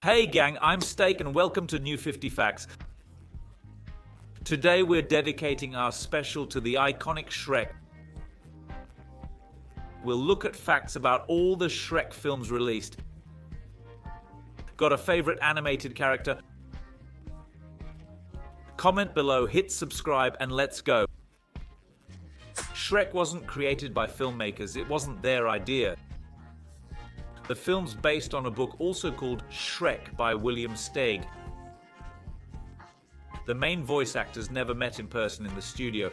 Hey gang, I'm Steak and welcome to New 50 Facts. Today we're dedicating our special to the iconic Shrek. We'll look at facts about all the Shrek films released. Got a favorite animated character? Comment below, hit subscribe, and let's go. Shrek wasn't created by filmmakers, it wasn't their idea. The film's based on a book also called Shrek by William Steig. The main voice actors never met in person in the studio.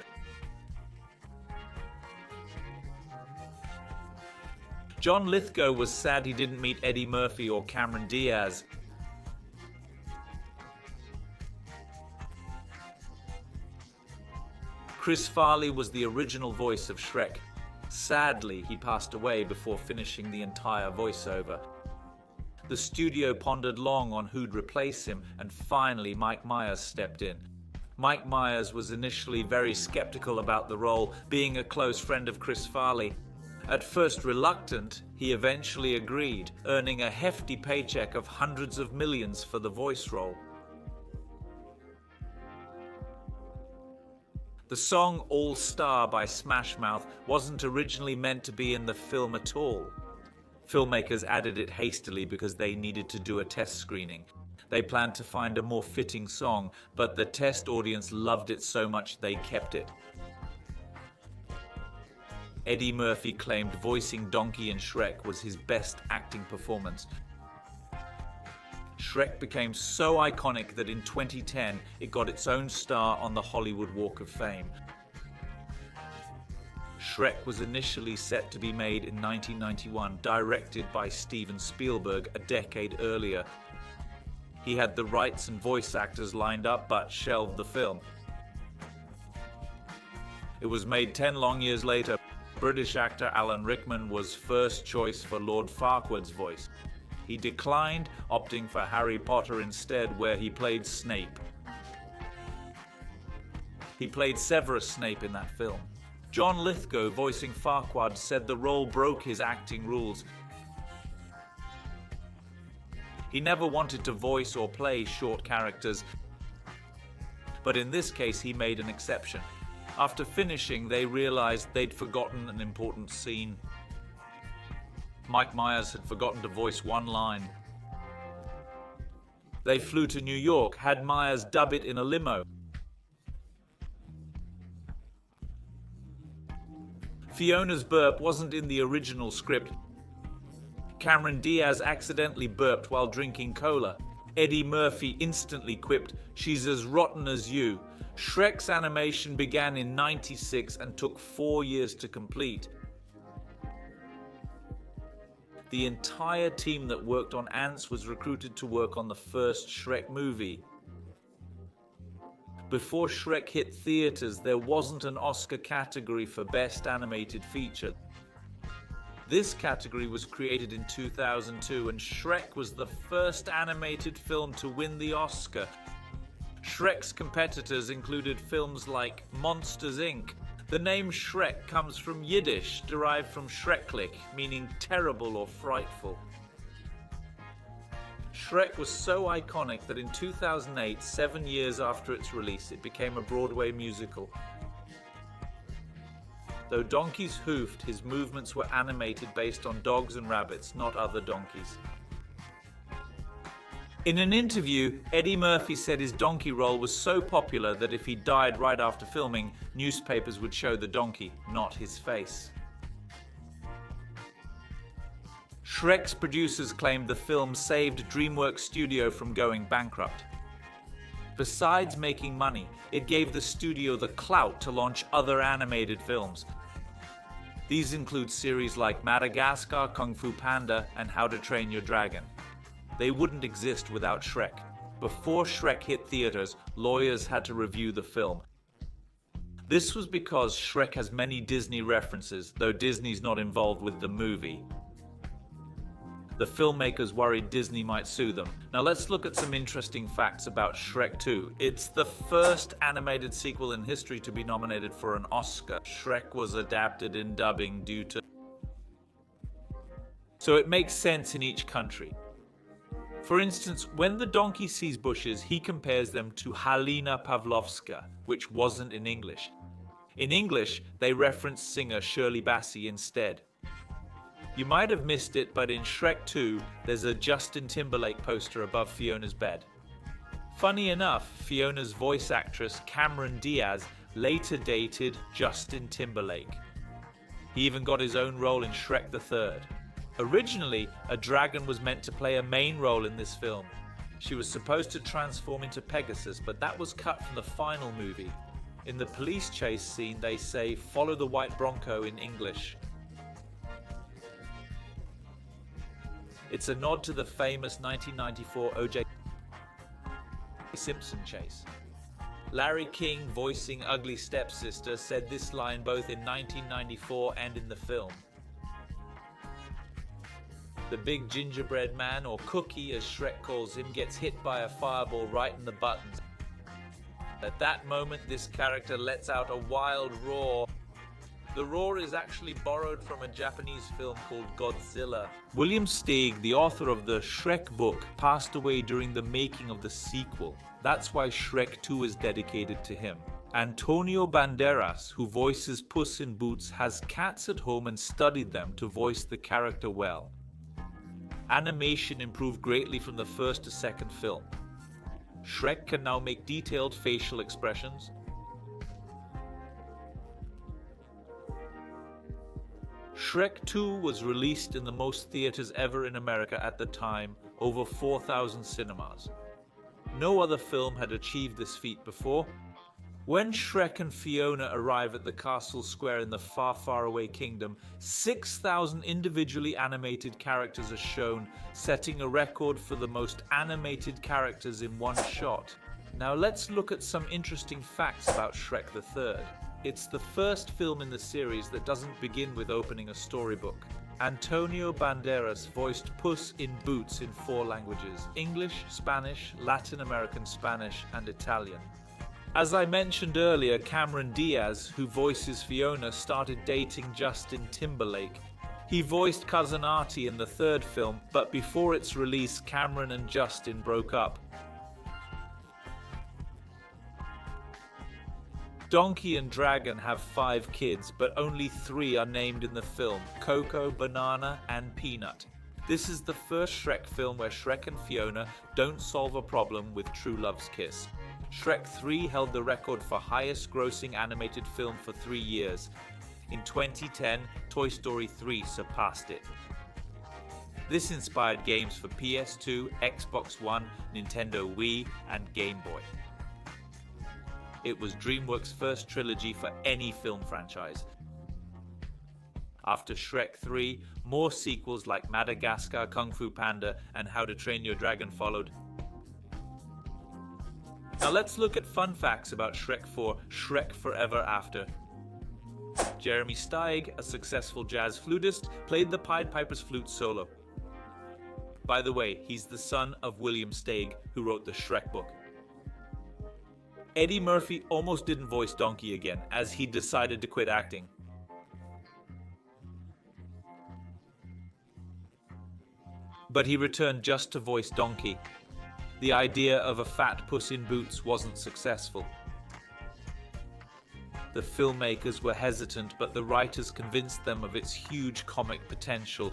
John Lithgow was sad he didn't meet Eddie Murphy or Cameron Diaz. Chris Farley was the original voice of Shrek. Sadly, he passed away before finishing the entire voiceover. The studio pondered long on who'd replace him, and finally Mike Myers stepped in. Mike Myers was initially very skeptical about the role, being a close friend of Chris Farley. At first reluctant, he eventually agreed, earning a hefty paycheck of hundreds of millions for the voice role. The song All Star by Smash Mouth wasn't originally meant to be in the film at all. Filmmakers added it hastily because they needed to do a test screening. They planned to find a more fitting song, but the test audience loved it so much they kept it. Eddie Murphy claimed voicing Donkey in Shrek was his best acting performance. Shrek became so iconic that in 2010 it got its own star on the Hollywood Walk of Fame. Shrek was initially set to be made in 1991, directed by Steven Spielberg a decade earlier. He had the rights and voice actors lined up but shelved the film. It was made 10 long years later. British actor Alan Rickman was first choice for Lord Farquaad's voice. He declined, opting for Harry Potter instead, where he played Snape. He played Severus Snape in that film. John Lithgow, voicing Farquaad, said the role broke his acting rules. He never wanted to voice or play short characters, but in this case he made an exception. After finishing, they realized they'd forgotten an important scene. Mike Myers had forgotten to voice one line. They flew to New York, had Myers dub it in a limo. Fiona's burp wasn't in the original script. Cameron Diaz accidentally burped while drinking cola. Eddie Murphy instantly quipped, "She's as rotten as you." Shrek's animation began in '96 and took 4 years to complete. The entire team that worked on Ants was recruited to work on the first Shrek movie. Before Shrek hit theaters, there wasn't an Oscar category for Best Animated Feature. This category was created in 2002, and Shrek was the first animated film to win the Oscar. Shrek's competitors included films like Monsters, Inc. The name Shrek comes from Yiddish, derived from Schrecklich, meaning terrible or frightful. Shrek was so iconic that in 2008, 7 years after its release, it became a Broadway musical. Though donkeys hoofed, his movements were animated based on dogs and rabbits, not other donkeys. In an interview, Eddie Murphy said his donkey role was so popular that if he died right after filming, newspapers would show the donkey, not his face. Shrek's producers claimed the film saved DreamWorks Studio from going bankrupt. Besides making money, it gave the studio the clout to launch other animated films. These include series like Madagascar, Kung Fu Panda, and How to Train Your Dragon. They wouldn't exist without Shrek. Before Shrek hit theaters, lawyers had to review the film. This was because Shrek has many Disney references, though Disney's not involved with the movie. The filmmakers worried Disney might sue them. Now let's look at some interesting facts about Shrek 2. It's the first animated sequel in history to be nominated for an Oscar. Shrek was adapted in dubbing due to... So it makes sense in each country. For instance, when the donkey sees bushes, he compares them to Halina Pavlovska, which wasn't in English. In English, they reference singer Shirley Bassey instead. You might have missed it, but in Shrek 2, there's a Justin Timberlake poster above Fiona's bed. Funny enough, Fiona's voice actress Cameron Diaz later dated Justin Timberlake. He even got his own role in Shrek the Third. Originally, a dragon was meant to play a main role in this film. She was supposed to transform into Pegasus, but that was cut from the final movie. In the police chase scene, they say, "Follow the white Bronco" in English. It's a nod to the famous 1994 O.J. Simpson chase. Larry King, voicing Ugly Stepsister, said this line both in 1994 and in the film. The big gingerbread man, or Cookie as Shrek calls him, gets hit by a fireball right in the buttons. At that moment, this character lets out a wild roar. The roar is actually borrowed from a Japanese film called Godzilla. William Steig, the author of the Shrek book, passed away during the making of the sequel. That's why Shrek 2 is dedicated to him. Antonio Banderas, who voices Puss in Boots, has cats at home and studied them to voice the character well. Animation improved greatly from the first to second film. Shrek can now make detailed facial expressions. Shrek 2 was released in the most theaters ever in America at the time, over 4,000 cinemas. No other film had achieved this feat before. When Shrek and Fiona arrive at the castle square in the far, far away kingdom, 6,000 individually animated characters are shown, setting a record for the most animated characters in one shot. Now let's look at some interesting facts about Shrek the Third. It's the first film in the series that doesn't begin with opening a storybook. Antonio Banderas voiced Puss in Boots in 4 languages: English, Spanish, Latin American Spanish, and Italian. As I mentioned earlier, Cameron Diaz, who voices Fiona, started dating Justin Timberlake. He voiced Cousin Artie in the third film, but before its release, Cameron and Justin broke up. Donkey and Dragon have 5 kids, but only 3 are named in the film: Coco, Banana, and Peanut. This is the first Shrek film where Shrek and Fiona don't solve a problem with true love's kiss. Shrek 3 held the record for highest grossing animated film for 3 years. In 2010, Toy Story 3 surpassed it. This inspired games for PS2, Xbox One, Nintendo Wii, and Game Boy. It was DreamWorks' first trilogy for any film franchise. After Shrek 3, more sequels like Madagascar, Kung Fu Panda, and How to Train Your Dragon followed. Now let's look at fun facts about Shrek 4, Shrek Forever After. Jeremy Steig, a successful jazz flutist, played the Pied Piper's flute solo. By the way, he's the son of William Steig, who wrote the Shrek book. Eddie Murphy almost didn't voice Donkey again, as he decided to quit acting. But he returned just to voice Donkey. The idea of a fat Puss in Boots wasn't successful. The filmmakers were hesitant, but the writers convinced them of its huge comic potential.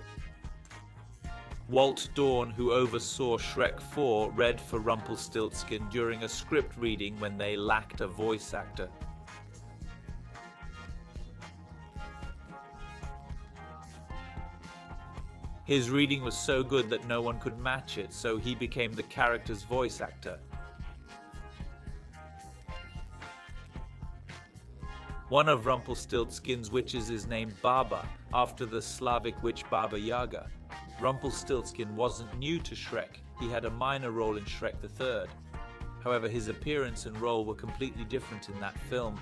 Walt Dorn, who oversaw Shrek 4, read for Rumpelstiltskin during a script reading when they lacked a voice actor. His reading was so good that no one could match it, so he became the character's voice actor. One of Rumpelstiltskin's witches is named Baba, after the Slavic witch Baba Yaga. Rumpelstiltskin wasn't new to Shrek. He had a minor role in Shrek the Third. However, his appearance and role were completely different in that film.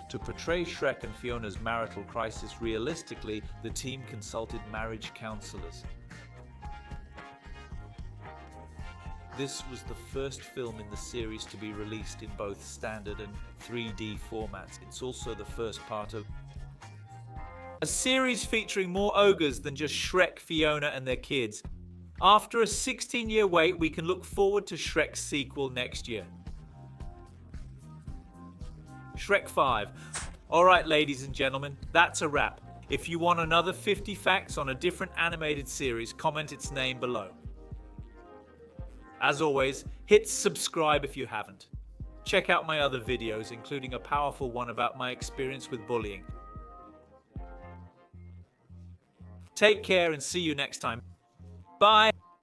To portray Shrek and Fiona's marital crisis realistically, the team consulted marriage counselors. This was the first film in the series to be released in both standard and 3D formats. It's also the first part of a series featuring more ogres than just Shrek, Fiona, and their kids. After a 16-year wait, we can look forward to Shrek's sequel next year. Shrek 5. Alright, ladies and gentlemen, that's a wrap. If you want another 50 facts on a different animated series, comment its name below. As always, hit subscribe if you haven't. Check out my other videos, including a powerful one about my experience with bullying. Take care and see you next time. Bye!